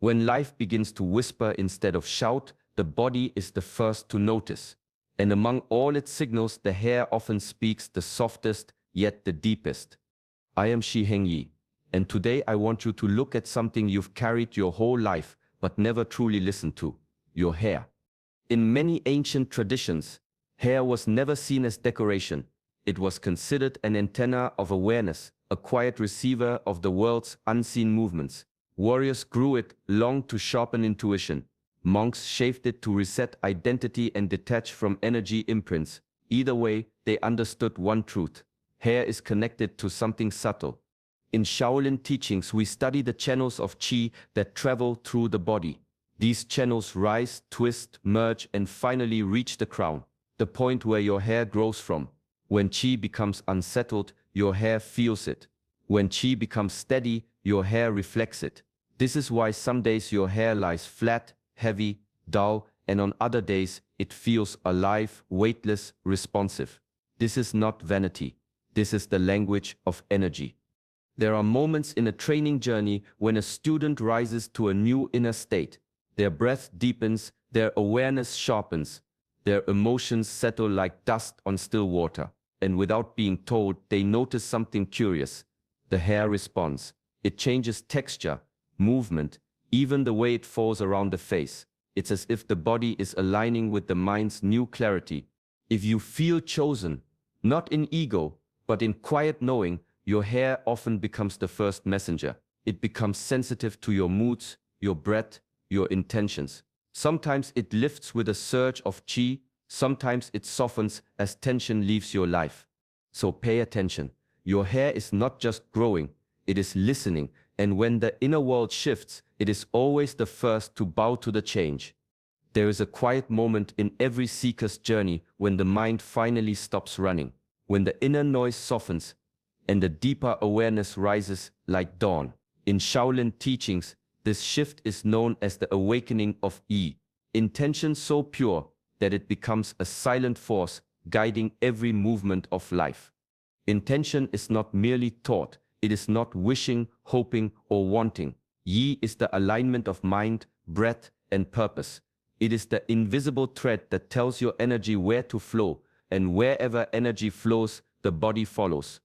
When life begins to whisper instead of shout, the body is the first to notice. And among all its signals, the hair often speaks the softest, yet the deepest. I am Shi Hengyi, and today I want you to look at something you've carried your whole life, but never truly listened to: your hair. In many ancient traditions, hair was never seen as decoration. It was considered an antenna of awareness, a quiet receiver of the world's unseen movements. Warriors grew it long to sharpen intuition. Monks shaved it to reset identity and detach from energy imprints. Either way, they understood one truth: hair is connected to something subtle. In Shaolin teachings, we study the channels of qi that travel through the body. These channels rise, twist, merge, and finally reach the crown, the point where your hair grows from. When qi becomes unsettled, your hair feels it. When qi becomes steady, your hair reflects it. This is why some days your hair lies flat, heavy, dull, and on other days it feels alive, weightless, responsive. This is not vanity. This is the language of energy. There are moments in a training journey when a student rises to a new inner state. Their breath deepens, their awareness sharpens, their emotions settle like dust on still water, and without being told, they notice something curious. The hair responds. It changes texture, movement, even the way it falls around the face. It's as if the body is aligning with the mind's new clarity. If you feel chosen, not in ego, but in quiet knowing, your hair often becomes the first messenger. It becomes sensitive to your moods, your breath, your intentions. Sometimes it lifts with a surge of qi, sometimes it softens as tension leaves your life. So pay attention. Your hair is not just growing, it is listening, and when the inner world shifts, it is always the first to bow to the change. There is a quiet moment in every seeker's journey when the mind finally stops running, when the inner noise softens, and the deeper awareness rises like dawn. In Shaolin teachings, this shift is known as the awakening of Yi, intention so pure that it becomes a silent force guiding every movement of life. Intention is not merely thought, it is not wishing, hoping, or wanting. Yi is the alignment of mind, breath, and purpose. It is the invisible thread that tells your energy where to flow, and wherever energy flows, the body follows.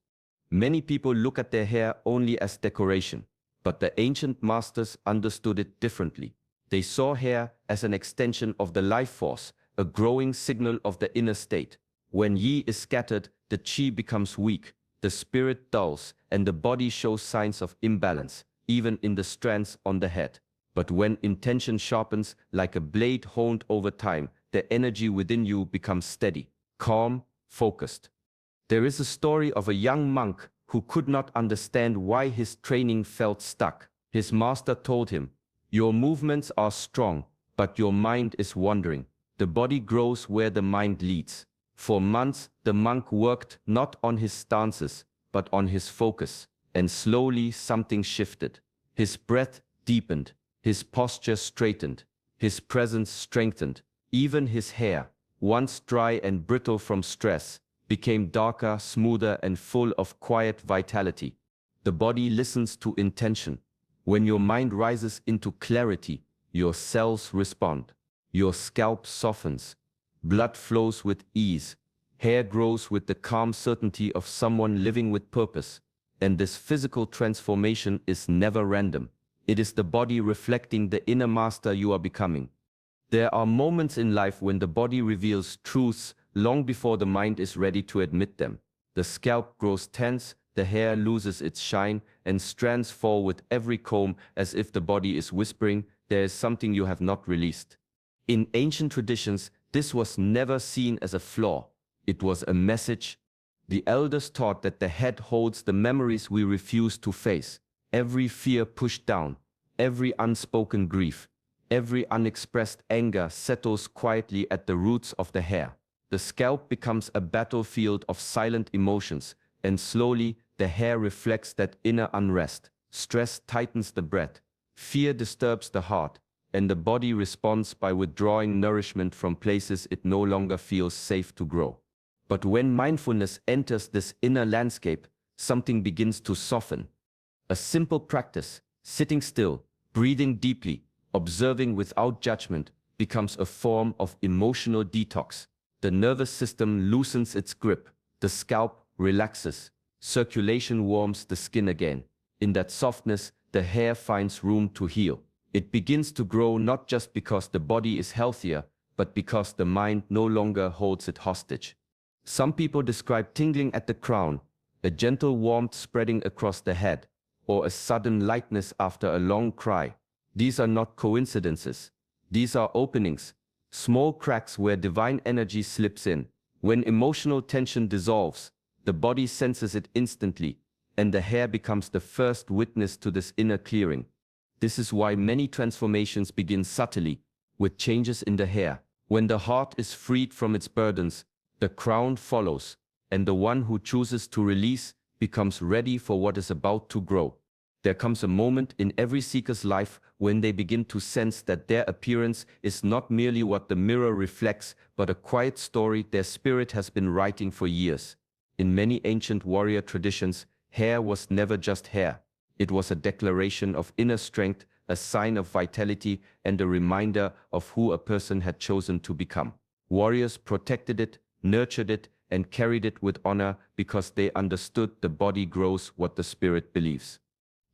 Many people look at their hair only as decoration, but the ancient masters understood it differently. They saw hair as an extension of the life force, a growing signal of the inner state. When Yi is scattered, the qi becomes weak, the spirit dulls, and the body shows signs of imbalance, even in the strands on the head. But when intention sharpens like a blade honed over time, the energy within you becomes steady, calm, focused. There is a story of a young monk who could not understand why his training felt stuck. His master told him, "Your movements are strong, but your mind is wandering. The body grows where the mind leads." For months, the monk worked not on his stances, but on his focus, and slowly something shifted. His breath deepened, his posture straightened, his presence strengthened. Even his hair, once dry and brittle from stress, became darker, smoother, and full of quiet vitality. The body listens to intention. When your mind rises into clarity, your cells respond. Your scalp softens. Blood flows with ease. Hair grows with the calm certainty of someone living with purpose. And this physical transformation is never random. It is the body reflecting the inner master you are becoming. There are moments in life when the body reveals truths long before the mind is ready to admit them. The scalp grows tense, the hair loses its shine, and strands fall with every comb as if the body is whispering, "There is something you have not released." In ancient traditions, this was never seen as a flaw. It was a message. The elders taught that the head holds the memories we refuse to face. Every fear pushed down, every unspoken grief, every unexpressed anger settles quietly at the roots of the hair. The scalp becomes a battlefield of silent emotions, and slowly the hair reflects that inner unrest. Stress tightens the breath, fear disturbs the heart, and the body responds by withdrawing nourishment from places it no longer feels safe to grow. But when mindfulness enters this inner landscape, something begins to soften. A simple practice, sitting still, breathing deeply, Observing without judgment becomes a form of emotional detox. The nervous system loosens its grip, the scalp relaxes, circulation warms the skin again. In that softness, the hair finds room to heal. It begins to grow not just because the body is healthier, but because the mind no longer holds it hostage. Some people describe tingling at the crown, a gentle warmth spreading across the head, or a sudden lightness after a long cry. These are not coincidences. These are openings, small cracks where divine energy slips in. When emotional tension dissolves, the body senses it instantly, and the hair becomes the first witness to this inner clearing. This is why many transformations begin subtly, with changes in the hair. When the heart is freed from its burdens, the crown follows, and the one who chooses to release becomes ready for what is about to grow. There comes a moment in every seeker's life when they begin to sense that their appearance is not merely what the mirror reflects, but a quiet story their spirit has been writing for years. In many ancient warrior traditions, hair was never just hair. It was a declaration of inner strength, a sign of vitality, and a reminder of who a person had chosen to become. Warriors protected it, nurtured it, and carried it with honor because they understood the body grows what the spirit believes.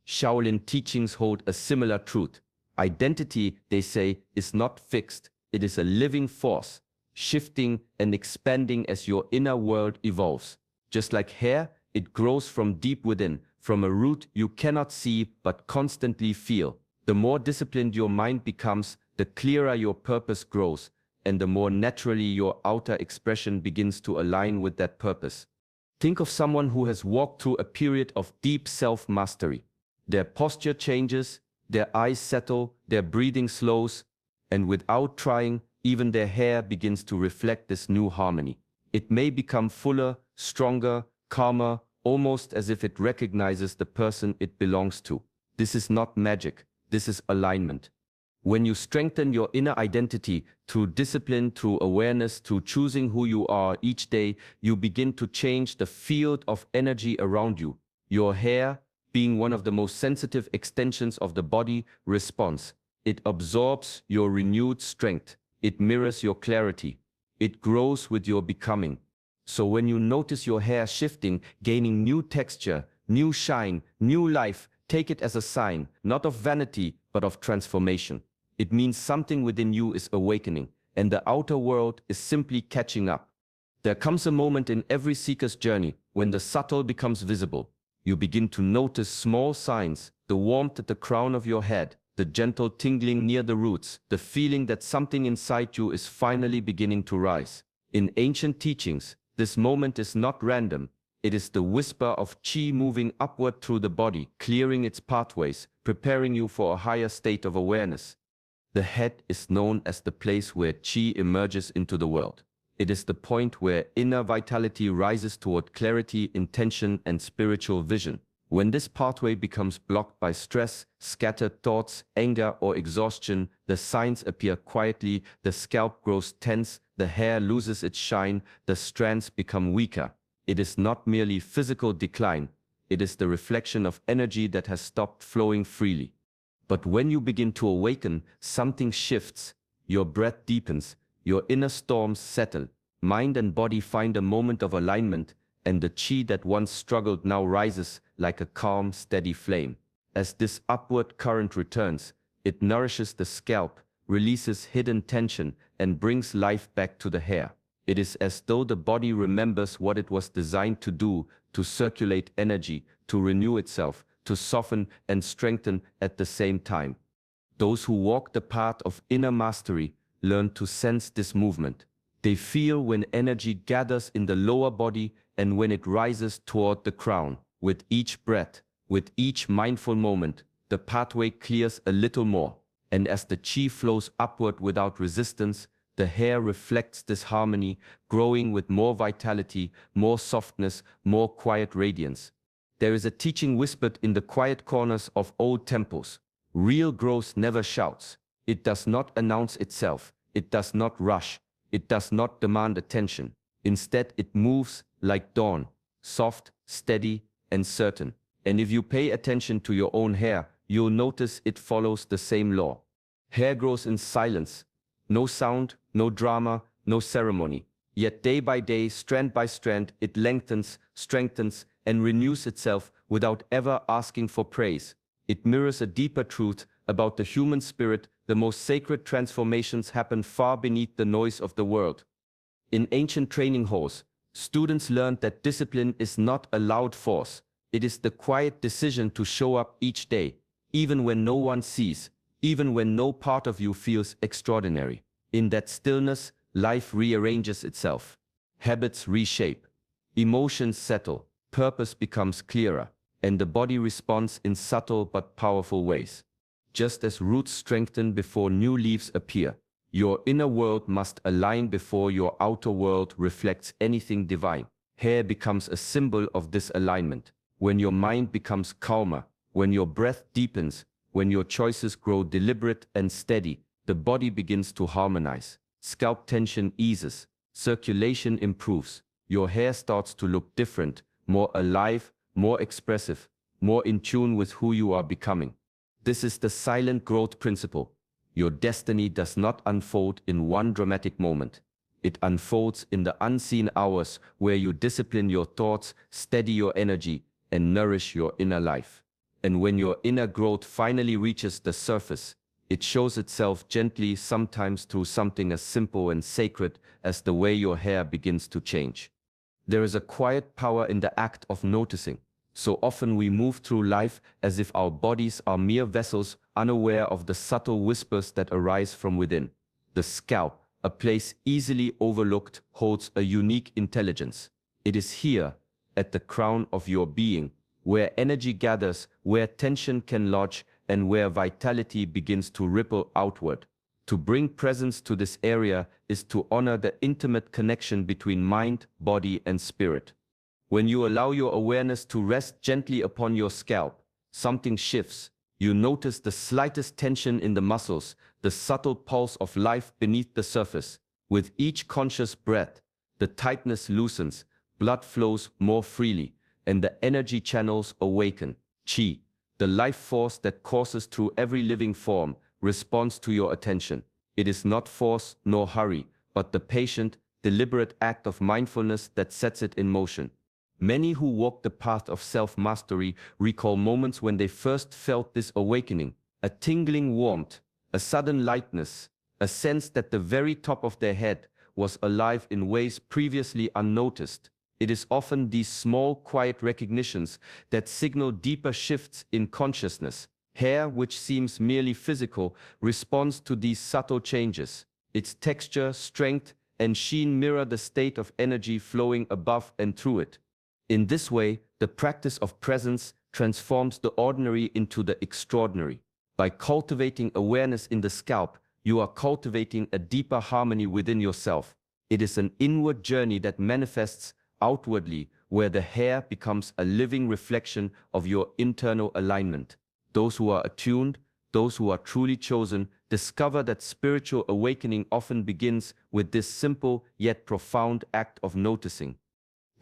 Shaolin teachings hold a similar truth. Identity, they say, is not fixed. It is a living force, shifting and expanding as your inner world evolves. Just like hair, it grows from deep within, from a root you cannot see but constantly feel. The more disciplined your mind becomes, the clearer your purpose grows, and the more naturally your outer expression begins to align with that purpose. Think of someone who has walked through a period of deep self-mastery. Their posture changes, their eyes settle, their breathing slows, and without trying, even their hair begins to reflect this new harmony. It may become fuller, stronger, calmer, almost as if it recognizes the person it belongs to. This is not magic, this is alignment. When you strengthen your inner identity through discipline, through awareness, through choosing who you are each day, you begin to change the field of energy around you. Your hair, being one of the most sensitive extensions of the body, responds. It absorbs your renewed strength. It mirrors your clarity. It grows with your becoming. So when you notice your hair shifting, gaining new texture, new shine, new life, take it as a sign, not of vanity, but of transformation. It means something within you is awakening, and the outer world is simply catching up. There comes a moment in every seeker's journey when the subtle becomes visible. You begin to notice small signs, the warmth at the crown of your head, the gentle tingling near the roots, the feeling that something inside you is finally beginning to rise. In ancient teachings, this moment is not random. It is the whisper of chi moving upward through the body, clearing its pathways, preparing you for a higher state of awareness. The head is known as the place where chi emerges into the world. It is the point where inner vitality rises toward clarity, intention, and spiritual vision. When this pathway becomes blocked by stress, scattered thoughts, anger, or exhaustion, the signs appear quietly, the scalp grows tense, the hair loses its shine, the strands become weaker. It is not merely physical decline, it is the reflection of energy that has stopped flowing freely. But when you begin to awaken, something shifts, your breath deepens, your inner storms settle, mind and body find a moment of alignment, and the chi that once struggled now rises like a calm, steady flame. As this upward current returns, it nourishes the scalp, releases hidden tension, and brings life back to the hair. It is as though the body remembers what it was designed to do, to circulate energy, to renew itself, to soften and strengthen at the same time. Those who walk the path of inner mastery learn to sense this movement. They feel when energy gathers in the lower body and when it rises toward the crown. With each breath, with each mindful moment, the pathway clears a little more. And as the chi flows upward without resistance, the hair reflects this harmony, growing with more vitality, more softness, more quiet radiance. There is a teaching whispered in the quiet corners of old temples. Real growth never shouts. It does not announce itself. It does not rush. It does not demand attention. Instead, it moves like dawn, soft, steady, and certain. And if you pay attention to your own hair, you'll notice it follows the same law. Hair grows in silence. No sound, no drama, no ceremony. Yet day by day, strand by strand, it lengthens, strengthens, and renews itself without ever asking for praise. It mirrors a deeper truth about the human spirit. The most sacred transformations happen far beneath the noise of the world. In ancient training halls, students learned that discipline is not a loud force. It is the quiet decision to show up each day, even when no one sees, even when no part of you feels extraordinary. In that stillness, life rearranges itself. Habits reshape. Emotions settle. Purpose becomes clearer. And the body responds in subtle but powerful ways. Just as roots strengthen before new leaves appear, your inner world must align before your outer world reflects anything divine. Hair becomes a symbol of this alignment. When your mind becomes calmer, when your breath deepens, when your choices grow deliberate and steady, the body begins to harmonize. Scalp tension eases, circulation improves, your hair starts to look different, more alive, more expressive, more in tune with who you are becoming. This is the silent growth principle. Your destiny does not unfold in one dramatic moment. It unfolds in the unseen hours where you discipline your thoughts, steady your energy, and nourish your inner life. And when your inner growth finally reaches the surface, it shows itself gently, sometimes through something as simple and sacred as the way your hair begins to change. There is a quiet power in the act of noticing. So often we move through life as if our bodies are mere vessels, unaware of the subtle whispers that arise from within. The scalp, a place easily overlooked, holds a unique intelligence. It is here, at the crown of your being, where energy gathers, where tension can lodge, and where vitality begins to ripple outward. To bring presence to this area is to honor the intimate connection between mind, body, and spirit. When you allow your awareness to rest gently upon your scalp, something shifts. You notice the slightest tension in the muscles, the subtle pulse of life beneath the surface. With each conscious breath, the tightness loosens, blood flows more freely, and the energy channels awaken. Qi, the life force that courses through every living form, responds to your attention. It is not force nor hurry, but the patient, deliberate act of mindfulness that sets it in motion. Many who walk the path of self-mastery recall moments when they first felt this awakening, a tingling warmth, a sudden lightness, a sense that the very top of their head was alive in ways previously unnoticed. It is often these small, quiet recognitions that signal deeper shifts in consciousness. Hair, which seems merely physical, responds to these subtle changes. Its texture, strength, and sheen mirror the state of energy flowing above and through it. In this way, the practice of presence transforms the ordinary into the extraordinary. By cultivating awareness in the scalp, you are cultivating a deeper harmony within yourself. It is an inward journey that manifests outwardly, where the hair becomes a living reflection of your internal alignment. Those who are attuned, those who are truly chosen, discover that spiritual awakening often begins with this simple yet profound act of noticing.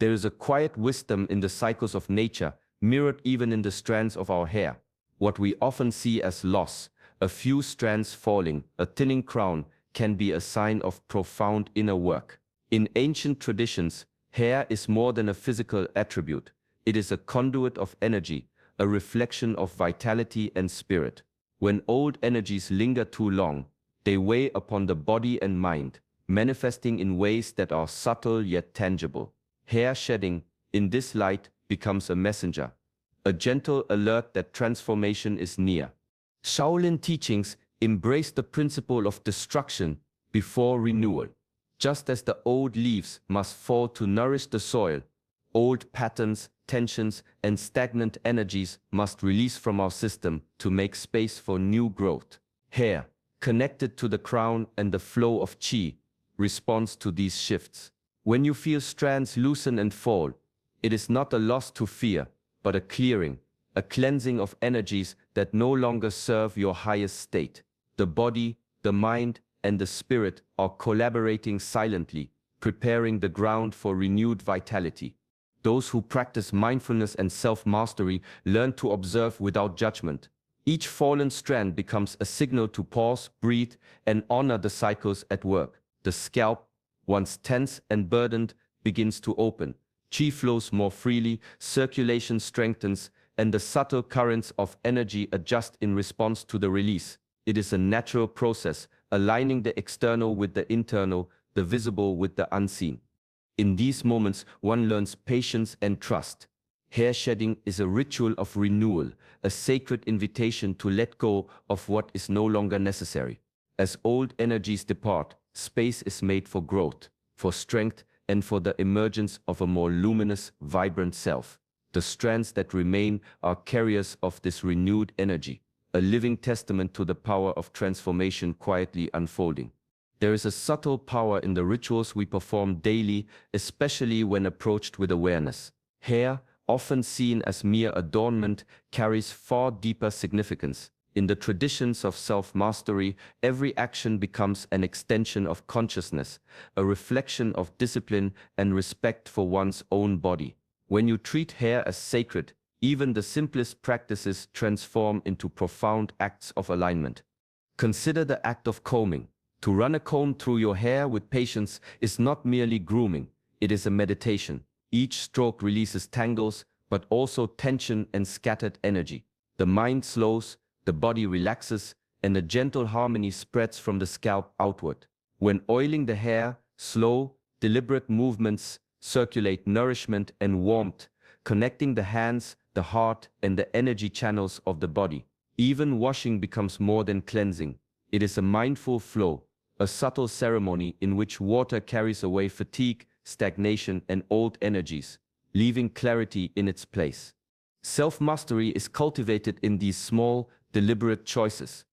There is a quiet wisdom in the cycles of nature, mirrored even in the strands of our hair. What we often see as loss, a few strands falling, a thinning crown, can be a sign of profound inner work. In ancient traditions, hair is more than a physical attribute. It is a conduit of energy, a reflection of vitality and spirit. When old energies linger too long, they weigh upon the body and mind, manifesting in ways that are subtle yet tangible. Hair shedding, in this light, becomes a messenger, a gentle alert that transformation is near. Shaolin teachings embrace the principle of destruction before renewal. Just as the old leaves must fall to nourish the soil, old patterns, tensions, and stagnant energies must release from our system to make space for new growth. Hair, connected to the crown and the flow of qi, responds to these shifts. When you feel strands loosen and fall, it is not a loss to fear, but a clearing, a cleansing of energies that no longer serve your highest state. The body, the mind, and the spirit are collaborating silently, preparing the ground for renewed vitality. Those who practice mindfulness and self-mastery learn to observe without judgment. Each fallen strand becomes a signal to pause, breathe, and honor the cycles at work. The scalp, once tense and burdened, begins to open. Qi flows more freely, circulation strengthens, and the subtle currents of energy adjust in response to the release. It is a natural process, aligning the external with the internal, the visible with the unseen. In these moments, one learns patience and trust. Hair shedding is a ritual of renewal, a sacred invitation to let go of what is no longer necessary. As old energies depart, space is made for growth, for strength, and for the emergence of a more luminous, vibrant self. The strands that remain are carriers of this renewed energy, a living testament to the power of transformation quietly unfolding. There is a subtle power in the rituals we perform daily, especially when approached with awareness. Hair, often seen as mere adornment, carries far deeper significance. In the traditions of self-mastery, every action becomes an extension of consciousness, a reflection of discipline and respect for one's own body. When you treat hair as sacred, even the simplest practices transform into profound acts of alignment. Consider the act of combing. To run a comb through your hair with patience is not merely grooming, it is a meditation. Each stroke releases tangles, but also tension and scattered energy. The mind slows, the body relaxes, and a gentle harmony spreads from the scalp outward. When oiling the hair, slow, deliberate movements circulate nourishment and warmth, connecting the hands, the heart, and the energy channels of the body. Even washing becomes more than cleansing. It is a mindful flow, a subtle ceremony in which water carries away fatigue, stagnation, and old energies, leaving clarity in its place. Self-mastery is cultivated in these small, deliberate choices.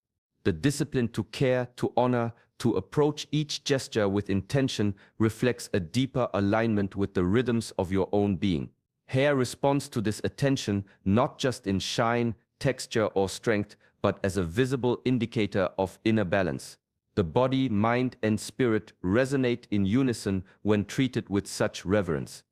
The discipline to care, to honor, to approach each gesture with intention reflects a deeper alignment with the rhythms of your own being. Hair responds to this attention not just in shine, texture, or strength, but as a visible indicator of inner balance. The body, mind, and spirit resonate in unison when treated with such reverence.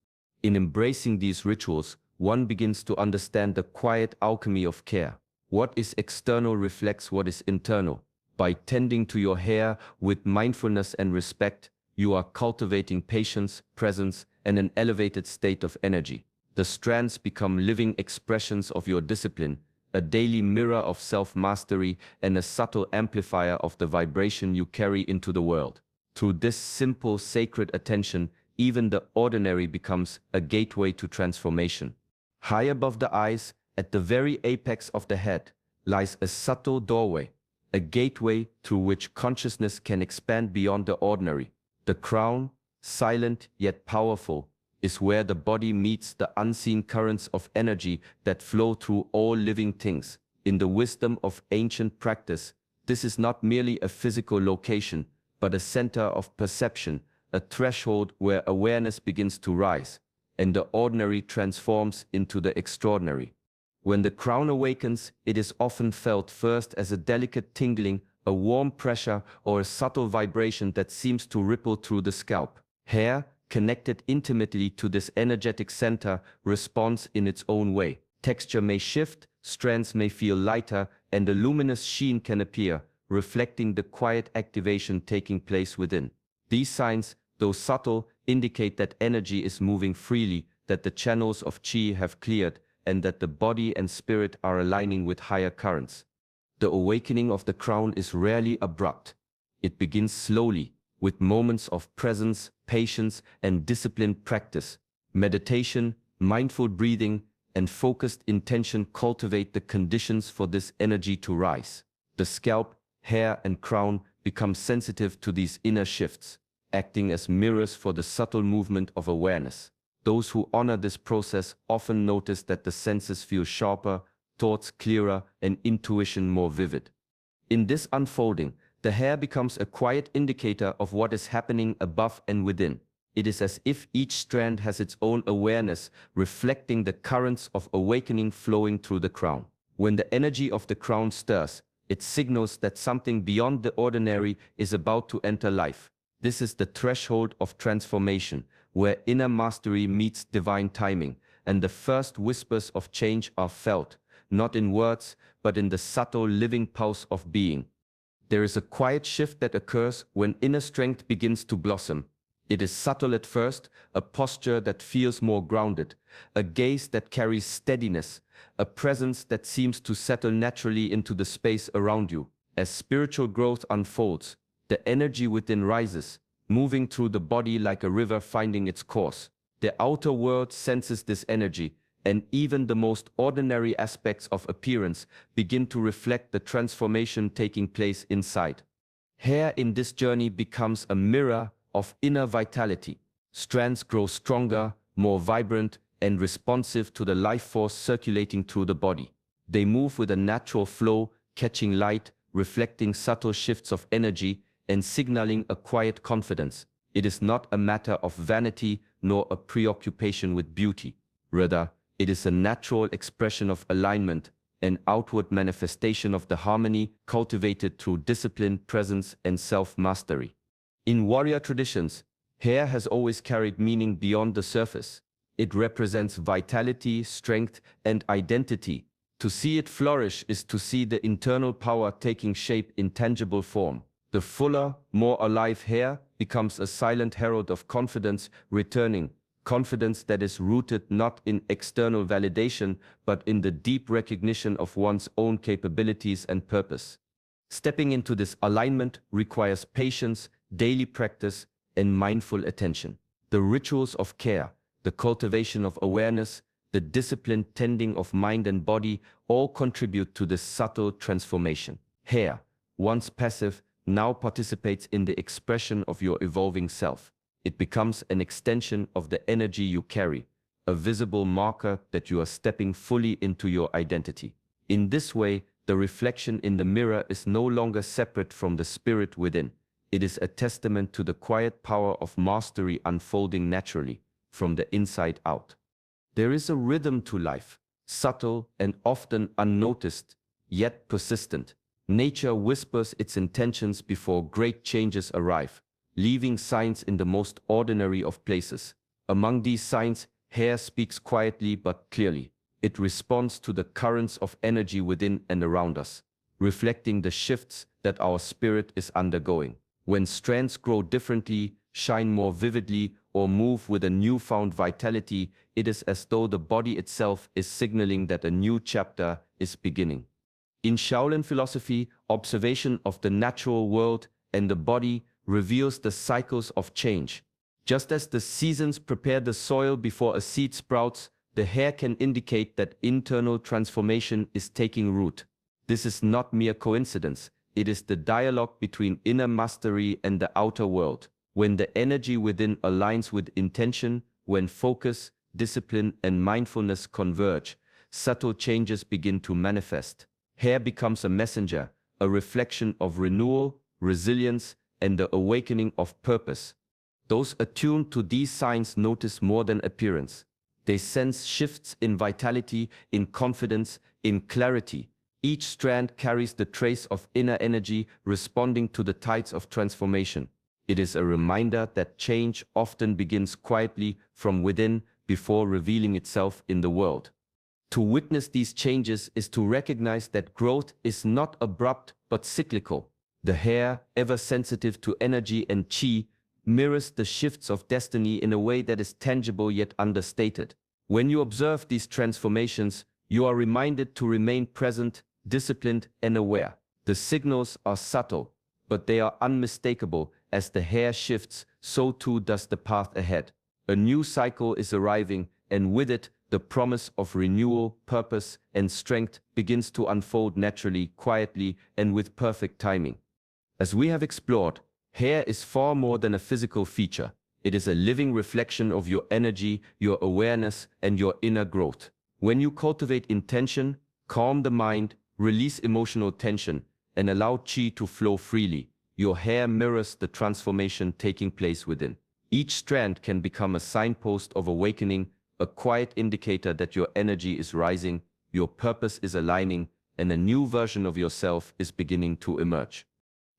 In embracing these rituals, one begins to understand the quiet alchemy of care. What is external reflects what is internal. By tending to your hair with mindfulness and respect, you are cultivating patience, presence, and an elevated state of energy. The strands become living expressions of your discipline, a daily mirror of self-mastery and a subtle amplifier of the vibration you carry into the world. Through this simple, sacred attention, even the ordinary becomes a gateway to transformation. High above the eyes, at the very apex of the head, lies a subtle doorway, a gateway through which consciousness can expand beyond the ordinary. The crown, silent yet powerful, is where the body meets the unseen currents of energy that flow through all living things. In the wisdom of ancient practice, this is not merely a physical location, but a center of perception, a threshold where awareness begins to rise, and the ordinary transforms into the extraordinary. When the crown awakens, it is often felt first as a delicate tingling, a warm pressure, or a subtle vibration that seems to ripple through the scalp. Hair, connected intimately to this energetic center, responds in its own way. Texture may shift, strands may feel lighter, and a luminous sheen can appear, reflecting the quiet activation taking place within. These signs, though subtle, indicate that energy is moving freely, that the channels of qi have cleared, and that the body and spirit are aligning with higher currents. The awakening of the crown is rarely abrupt. It begins slowly, with moments of presence, patience, and disciplined practice. Meditation, mindful breathing, and focused intention cultivate the conditions for this energy to rise. The scalp, hair, and crown become sensitive to these inner shifts, acting as mirrors for the subtle movement of awareness. Those who honor this process often notice that the senses feel sharper, thoughts clearer, and intuition more vivid. In this unfolding, the hair becomes a quiet indicator of what is happening above and within. It is as if each strand has its own awareness, reflecting the currents of awakening flowing through the crown. When the energy of the crown stirs, it signals that something beyond the ordinary is about to enter life. This is the threshold of transformation, where inner mastery meets divine timing, and the first whispers of change are felt. not in words, but in the subtle living pulse of being. There is a quiet shift that occurs when inner strength begins to blossom. It is subtle at first, a posture that feels more grounded, a gaze that carries steadiness, a presence that seems to settle naturally into the space around you. As spiritual growth unfolds, the energy within rises, moving through the body like a river finding its course. The outer world senses this energy, and even the most ordinary aspects of appearance begin to reflect the transformation taking place inside. Hair in this journey becomes a mirror of inner vitality. Strands grow stronger, more vibrant, and responsive to the life force circulating through the body. They move with a natural flow, catching light, reflecting subtle shifts of energy, and signaling a quiet confidence. It is not a matter of vanity nor a preoccupation with beauty. Rather, it is a natural expression of alignment, an outward manifestation of the harmony cultivated through discipline, presence, and self-mastery. In warrior traditions, hair has always carried meaning beyond the surface. It represents vitality, strength, and identity. To see it flourish is to see the internal power taking shape in tangible form. The fuller, more alive hair becomes a silent herald of confidence returning, confidence that is rooted not in external validation, but in the deep recognition of one's own capabilities and purpose. Stepping into this alignment requires patience, daily practice, and mindful attention. The rituals of care, the cultivation of awareness, the disciplined tending of mind and body all contribute to this subtle transformation. Hair, once passive, now participates in the expression of your evolving self. It becomes an extension of the energy you carry, a visible marker that you are stepping fully into your identity. In this way, the reflection in the mirror is no longer separate from the spirit within. It is a testament to the quiet power of mastery unfolding naturally, from the inside out. There is a rhythm to life, subtle and often unnoticed, yet persistent. Nature whispers its intentions before great changes arrive, leaving signs in the most ordinary of places. Among these signs, hair speaks quietly but clearly. It responds to the currents of energy within and around us, reflecting the shifts that our spirit is undergoing. When strands grow differently, shine more vividly, or move with a newfound vitality, it is as though the body itself is signaling that a new chapter is beginning. In Shaolin philosophy, observation of the natural world and the body reveals the cycles of change. Just as the seasons prepare the soil before a seed sprouts, the hair can indicate that internal transformation is taking root. This is not mere coincidence. It is the dialogue between inner mastery and the outer world. When the energy within aligns with intention, when focus, discipline, and mindfulness converge, subtle changes begin to manifest. Hair becomes a messenger, a reflection of renewal, resilience, and the awakening of purpose. Those attuned to these signs notice more than appearance. They sense shifts in vitality, in confidence, in clarity. Each strand carries the trace of inner energy responding to the tides of transformation. It is a reminder that change often begins quietly from within before revealing itself in the world. To witness these changes is to recognize that growth is not abrupt but cyclical. The hair, ever sensitive to energy and qi, mirrors the shifts of destiny in a way that is tangible yet understated. When you observe these transformations, you are reminded to remain present, disciplined, and aware. The signals are subtle, but they are unmistakable. As the hair shifts, so too does the path ahead. A new cycle is arriving, and with it, the promise of renewal, purpose, and strength begins to unfold naturally, quietly, and with perfect timing. As we have explored, hair is far more than a physical feature. It is a living reflection of your energy, your awareness, and your inner growth. When you cultivate intention, calm the mind, release emotional tension, and allow qi to flow freely, your hair mirrors the transformation taking place within. Each strand can become a signpost of awakening, a quiet indicator that your energy is rising, your purpose is aligning, and a new version of yourself is beginning to emerge.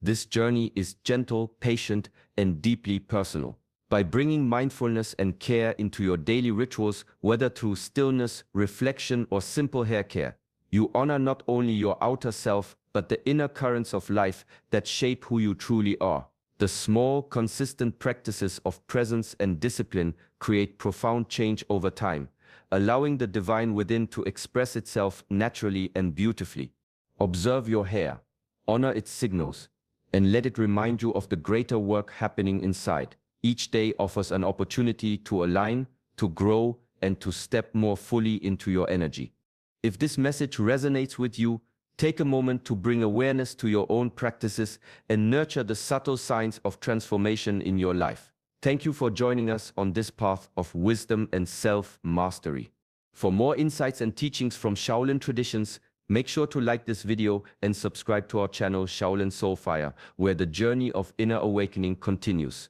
This journey is gentle, patient, and deeply personal. By bringing mindfulness and care into your daily rituals, whether through stillness, reflection, or simple hair care, You honor not only your outer self, but the inner currents of life that shape who you truly are. The small, consistent practices of presence and discipline create profound change over time, allowing the divine within to express itself naturally and beautifully. Observe your hair, honor its signals, and let it remind you of the greater work happening inside. Each day offers an opportunity to align, to grow, and to step more fully into your energy. If this message resonates with you, take a moment to bring awareness to your own practices and nurture the subtle signs of transformation in your life. Thank you for joining us on this path of wisdom and self-mastery. For more insights and teachings from Shaolin traditions, make sure to like this video and subscribe to our channel Shaolin Soulfire, where the journey of inner awakening continues.